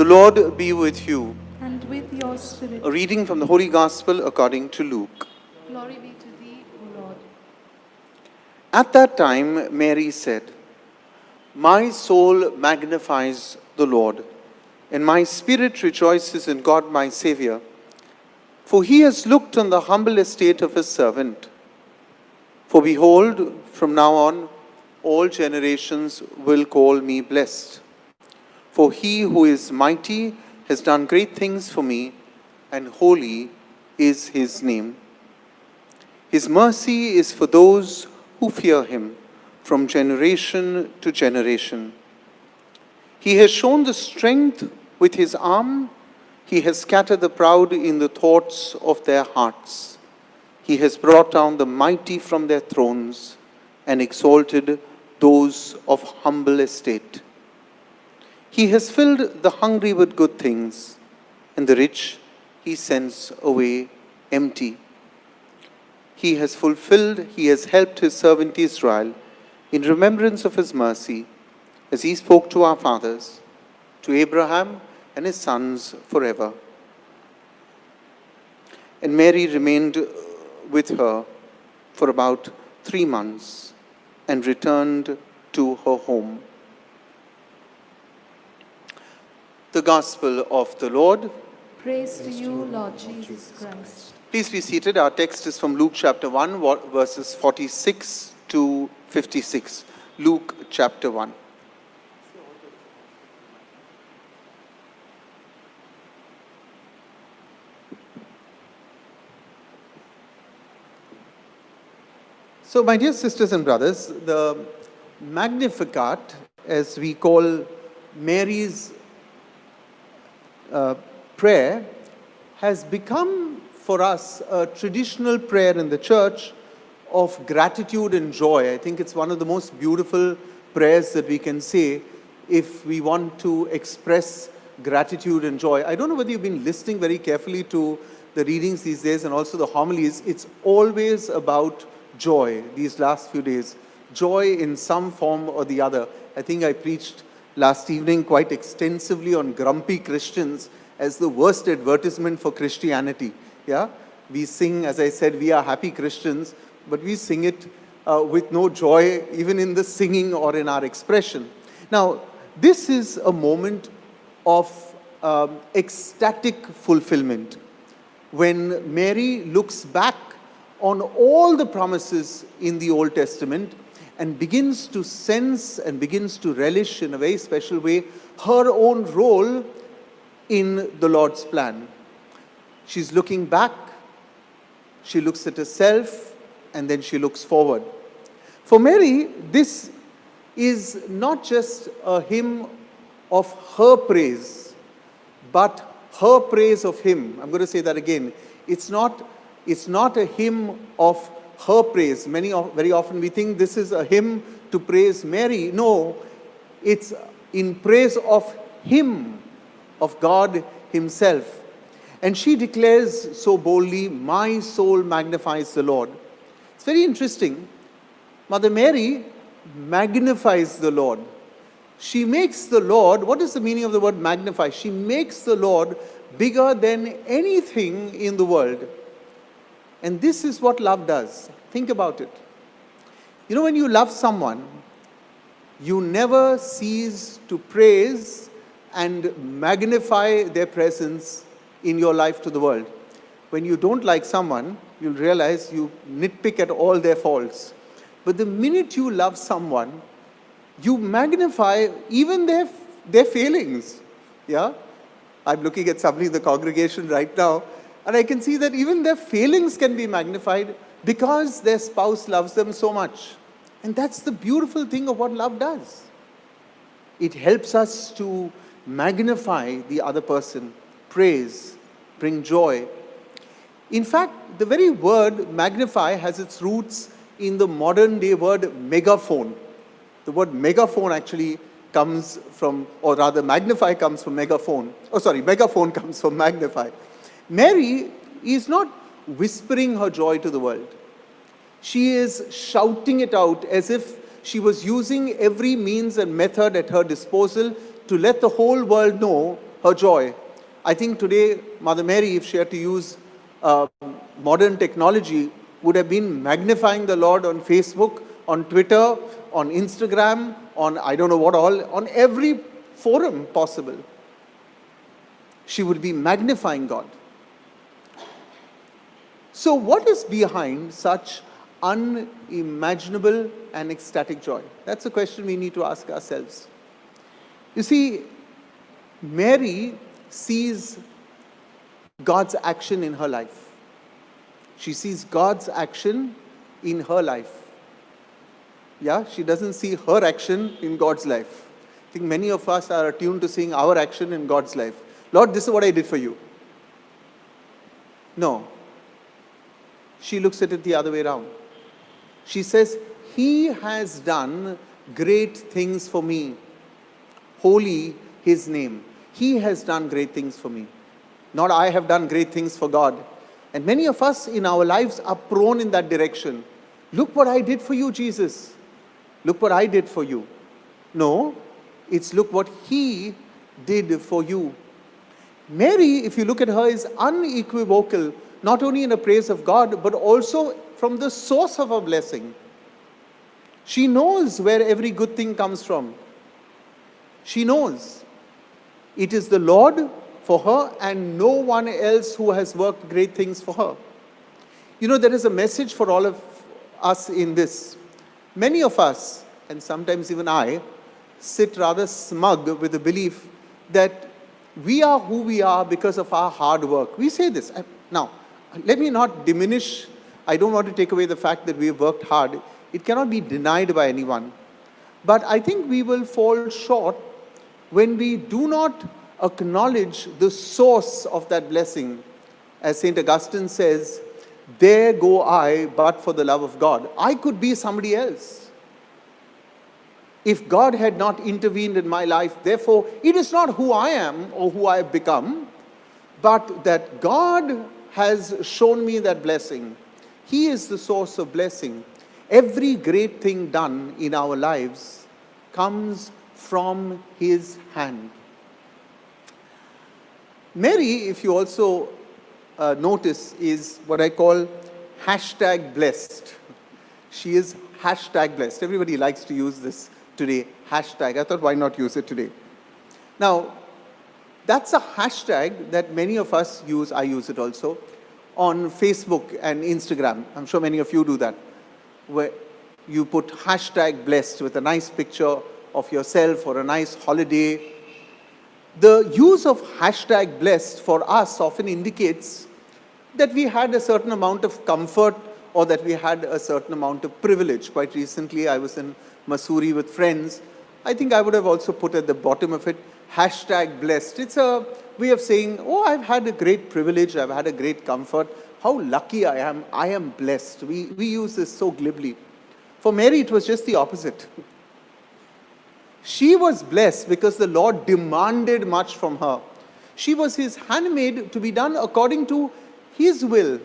The Lord be with you. And with your spirit. A reading from the Holy Gospel according to Luke. Glory be to thee, O Lord. At that time, Mary said, "My soul magnifies the Lord, and my spirit rejoices in God my Saviour, for he has looked on the humble estate of his servant. For behold, from now on, all generations will call me blessed. For he who is mighty has done great things for me, and holy is his name. His mercy is for those who fear him from generation to generation. He has shown the strength with his arm. He has scattered the proud in the thoughts of their hearts. He has brought down the mighty from their thrones and exalted those of humble estate. He has filled the hungry with good things, and the rich he sends away empty. He has helped his servant Israel in remembrance of his mercy, as he spoke to our fathers, to Abraham and his sons forever." And Mary remained with her for about 3 months and returned to her home. The Gospel of the Lord. Praise to you, Lord Jesus Christ. Please be seated. Our text is from Luke chapter 1, verses 46 to 56. Luke chapter 1. So, my dear sisters and brothers, the Magnificat, as we call Mary's prayer, has become for us a traditional prayer in the church of gratitude and joy. I think it's one of the most beautiful prayers that we can say if we want to express gratitude and joy. I don't know whether you've been listening very carefully to the readings these days and also the homilies. It's always about joy these last few days. Joy in some form or the other. I think I preached last evening quite extensively on grumpy Christians as the worst advertisement for Christianity. Yeah, we sing, as I said, we are happy Christians, but we sing it with no joy, even in the singing or in our expression. Now, this is a moment of ecstatic fulfillment when Mary looks back on all the promises in the Old Testament and begins to sense and begins to relish in a very special way her own role in the Lord's plan. She's looking back, she looks at herself, and then she looks forward. For Mary, this is not just a hymn of her praise, but her praise of him. I'm going to say that again. It's not a hymn of her praise. Very often we think this is a hymn to praise Mary. No, it's in praise of him, of God himself. And she declares so boldly, "My soul magnifies the Lord." It's very interesting. Mother Mary magnifies the Lord. She makes the Lord, what is the meaning of the word magnify? She makes the Lord bigger than anything in the world. And this is what love does. Think about it. You know, when you love someone, you never cease to praise and magnify their presence in your life to the world. When you don't like someone, you'll realize you nitpick at all their faults. But the minute you love someone, you magnify even their failings. Yeah? I'm looking at somebody in the congregation right now, and I can see that even their failings can be magnified because their spouse loves them so much. And that's the beautiful thing of what love does. It helps us to magnify the other person, praise, bring joy. In fact, the very word magnify has its roots in the modern day word megaphone. The word megaphone actually comes from, or rather magnify comes from megaphone. Megaphone comes from magnify. Mary is not whispering her joy to the world. She is shouting it out as if she was using every means and method at her disposal to let the whole world know her joy. I think today, Mother Mary, if she had to use modern technology, would have been magnifying the Lord on Facebook, on Twitter, on Instagram, on I don't know what all, on every forum possible. She would be magnifying God. So, what is behind such unimaginable and ecstatic joy? That's a question we need to ask ourselves. You see, Mary sees God's action in her life. She sees God's action in her life. Yeah, she doesn't see her action in God's life. I think many of us are attuned to seeing our action in God's life. Lord, this is what I did for you. No. She looks at it the other way around. She says, He has done great things for me. Holy His name. He has done great things for me. Not I have done great things for God. And many of us in our lives are prone in that direction. Look what I did for you, Jesus. Look what I did for you. No, it's look what He did for you. Mary, if you look at her, is unequivocal, not only in the praise of God, but also from the source of her blessing. She knows where every good thing comes from. She knows it is the Lord for her and no one else who has worked great things for her. You know, there is a message for all of us in this. Many of us, and sometimes even I, sit rather smug with the belief that we are who we are because of our hard work. We say this. Now, let me not diminish, I don't want to take away the fact that we have worked hard. It cannot be denied by anyone. But I think we will fall short when we do not acknowledge the source of that blessing. As St. Augustine says, there go I, but for the love of God. I could be somebody else. If God had not intervened in my life, therefore, it is not who I am or who I have become, but that God has shown me that blessing. He is the source of blessing. Every great thing done in our lives comes from His hand. Mary, if you also notice, is what I call #blessed. She is #blessed. Everybody likes to use this today, hashtag. I thought, why not use it today? Now, that's a hashtag that many of us use, I use it also, on Facebook and Instagram. I'm sure many of you do that, where you put #blessed with a nice picture of yourself or a nice holiday. The use of #blessed for us often indicates that we had a certain amount of comfort or that we had a certain amount of privilege. Quite recently, I was in Mussoorie with friends. I think I would have also put at the bottom of it, #blessed. It's a way of saying, oh, I've had a great privilege, I've had a great comfort. How lucky I am blessed. We use this so glibly. For Mary, it was just the opposite. She was blessed because the Lord demanded much from her. She was His handmaid to be done according to His will.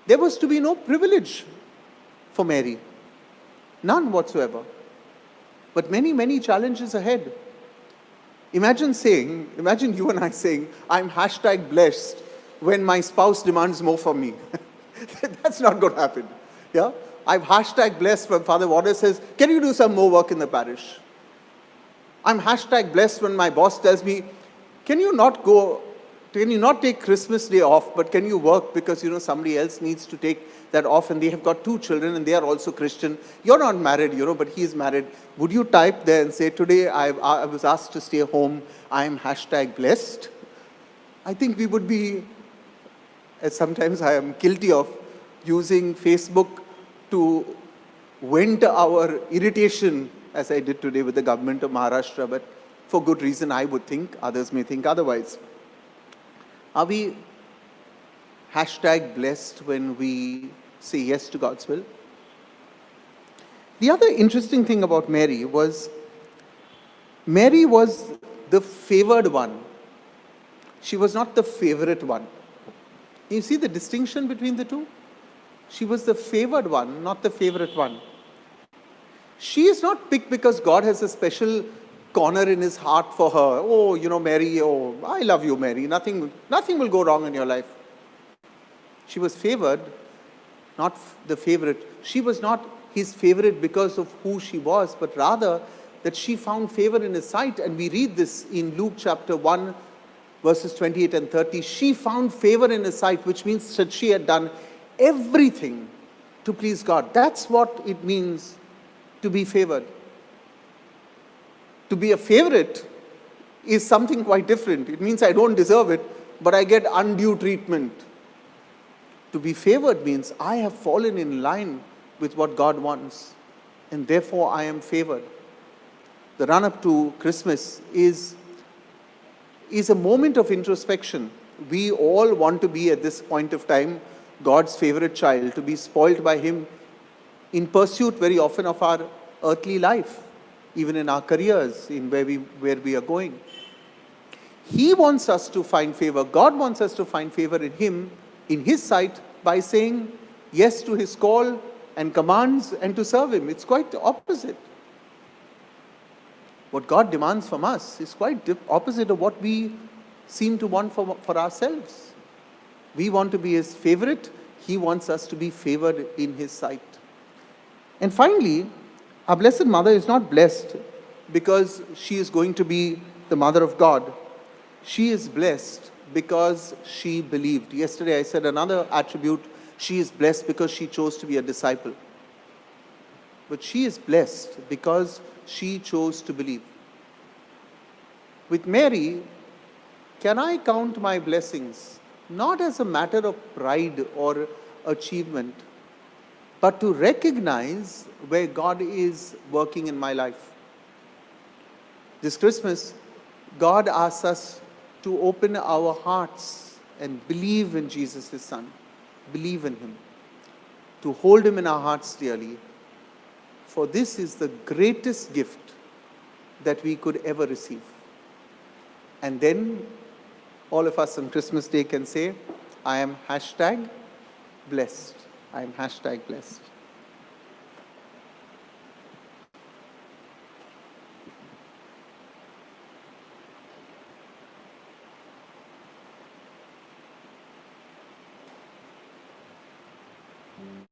There was to be no privilege for Mary. None whatsoever. But many, many challenges ahead. Imagine you and I saying, I'm #blessed when my spouse demands more from me. That's not going to happen. Yeah? I'm #blessed when Father Warder says, can you do some more work in the parish? I'm #blessed when my boss tells me, can you not take Christmas Day off, but can you work because, somebody else needs to take that off and they have got 2 children and they are also Christian. You're not married, but he is married. Would you type there and say, today I was asked to stay home, I'm #blessed? I think we would be, as sometimes I am guilty of, using Facebook to vent our irritation, as I did today with the government of Maharashtra, but for good reason, I would think. Others may think otherwise. Are we #blessed when we say yes to God's will? The other interesting thing about Mary was the favored one. She was not the favorite one. You see the distinction between the two? She was the favored one, not the favorite one. She is not picked because God has a special corner in his heart for her. Oh, you know, Mary, oh, I love you, Mary. Nothing will go wrong in your life. She was favored, not the favorite. She was not his favorite because of who she was, but rather that she found favor in his sight. And we read this in Luke chapter 1, verses 28 and 30. She found favor in his sight, which means that she had done everything to please God. That's what it means to be favored. To be a favorite is something quite different. It means I don't deserve it, but I get undue treatment. To be favored means I have fallen in line with what God wants, and therefore I am favored. The run-up to Christmas is a moment of introspection. We all want to be, at this point of time, God's favorite child, to be spoiled by Him in pursuit very often of our earthly life, even in our careers, in where we are going. He wants us to find favor. God wants us to find favor in Him, in His sight, by saying yes to His call and commands and to serve Him. It's quite the opposite. What God demands from us is quite opposite of what we seem to want for ourselves. We want to be His favorite. He wants us to be favored in His sight. And finally, our Blessed Mother is not blessed because she is going to be the Mother of God. She is blessed because she believed. Yesterday I said another attribute, she is blessed because she chose to be a disciple. But she is blessed because she chose to believe. With Mary, can I count my blessings not as a matter of pride or achievement, but to recognize where God is working in my life? This Christmas, God asks us to open our hearts and believe in Jesus, His Son. Believe in Him. To hold Him in our hearts dearly. For this is the greatest gift that we could ever receive. And then all of us on Christmas Day can say, I am #blessed. I am #blessed.